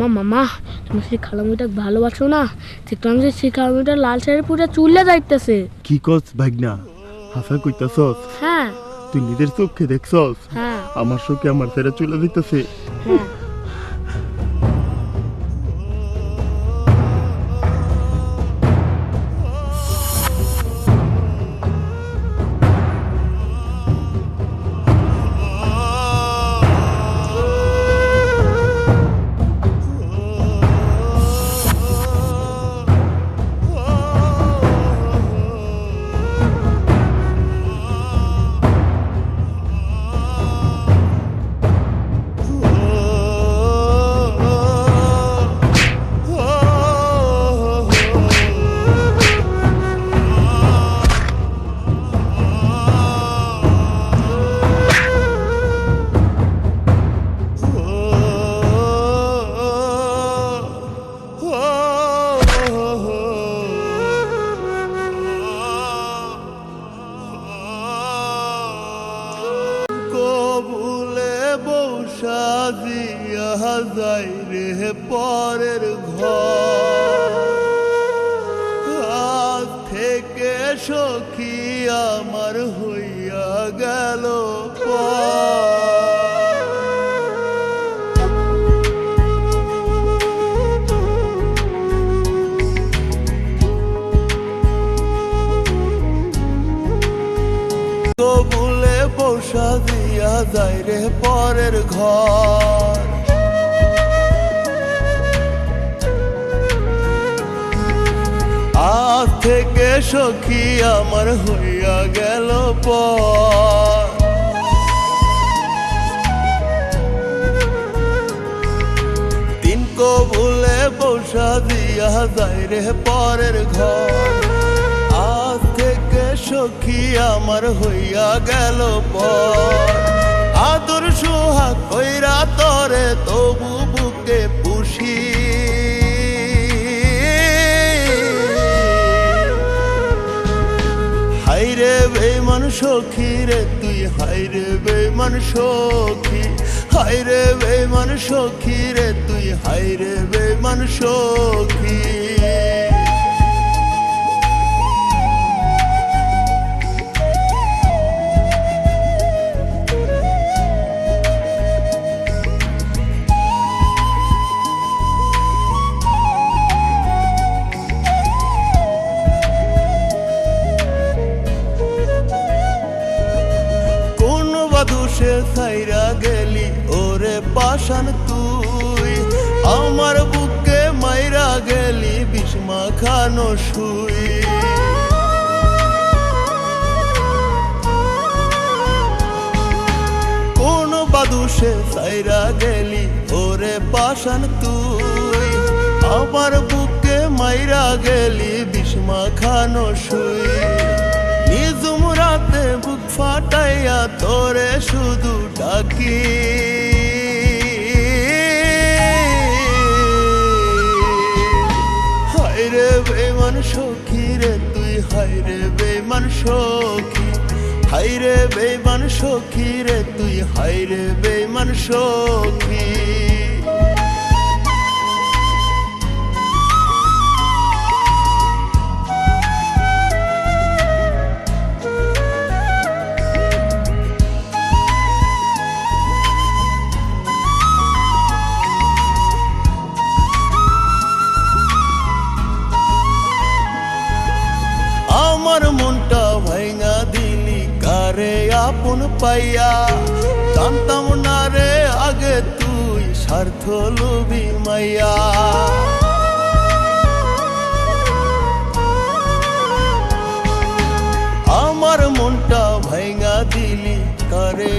মামা মামা তুমি সেই খালামুইটা ভালোবাসো না? দেখলাম যে সেই খালামুইটা লাল শাড়ি পুরো চুল্লা যাইতেছে। কি কস ভাগনা? হাসা কইতাছস? হ্যাঁ তুই নিজের চোখে দেখছস? হ্যাঁ আমার চোখে আমার ছেড়ে চলে দিতেছে। হ্যাঁ কবুলে বৌসা দিয়া যাই রে পরের ঘর, আজ থেকে সখী আমার হইয়া গেল পর। কবুলে বৌসা দিয়া যাই রে পরের ঘর, আজ থেকে সখী আমার হইয়া গেল পর। তিন কবুলে বৌসা দিয়া যাই রে পরের ঘর, আজ থেকে সখী আমার হইয়া গেল পর। আদর সোহাগ কইরা তরে তবু বুকে পুষি, হাইরে বেঈমান সখী রে তুই, হাইরে বেঈমান সখী, হাইরে বেঈমান সখী রে তুই, হাইরে বেঈমান সখী। দুষে ছাইরা গেলি ওরে পাশান তুই, আমার বুকে মাইরা গেলি বিষ্মা খানো শুই। কোন বাদুষে ছাইরা গেলি ওরে পাশান তুই, আমার বুকে মাইরা গেলি বিষ্মা খানো শুই। নিজুম রাতে বুক ফাটাইয়া তোরে শুধু ডাকি, হাইরে বেঈমান সখী রে তুই, হাইরে বেঈমান সখী, হাইরে বেঈমান সখী রে তুই, হাইরে বেঈমান সখী। আমার মনটা ভাঙা দিলি কারে আপন পাইয়া, জানতাম না রে আগে তুই স্বার্থ লোভী মাইয়া। আমার মনটা ভাঙা দিলি কারে